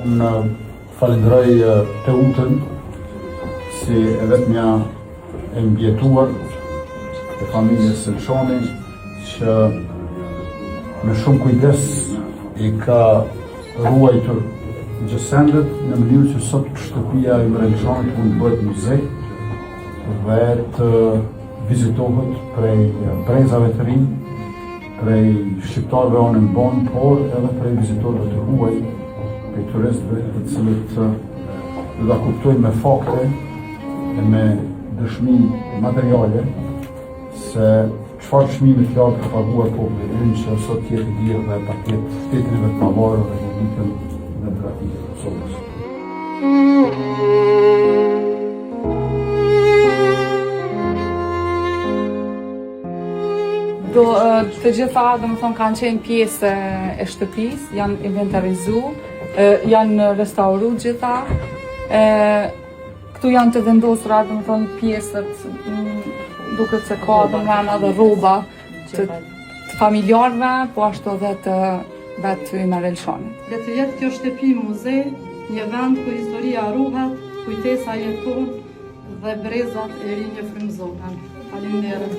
Unë falenderoj Teutën si e vetmja e mbjetuar e familjes Elshoni që me shumë kujdes i ka ruajtur gjësendet në mënyrë që sot shtëpia e Elshonit mund të bëhet muze dhe të vizitohet prej brezave të rinj, prej shqiptarëve onë në bon, por edhe prej vizitorëve të huaj, prej turistëve të cilët do ta kuptojnë me fakte e me dëshmi materiale se çfarë çmimi të lartë ka paguar populli i rinj që sot jetë i lirë dhe paket shtetin e vetëpavarur dhe Republikën Demokratike të Kosovës. Të gjitha, domethënë, kanë qenë pjesë e shtëpisë, janë inventarizu, janë restauru gjitha. Këtu janë të vendosura, domethënë, pjesët, duket se ka domethënë edhe rroba të familjarëve, po ashtu edhe të vetë Ymer Elshonit. Le të jetë kjo shtëpi muze, një vend ku historia ruhet, kujtesa jeton dhe brezat e rinj frymëzohen. Faleminderit.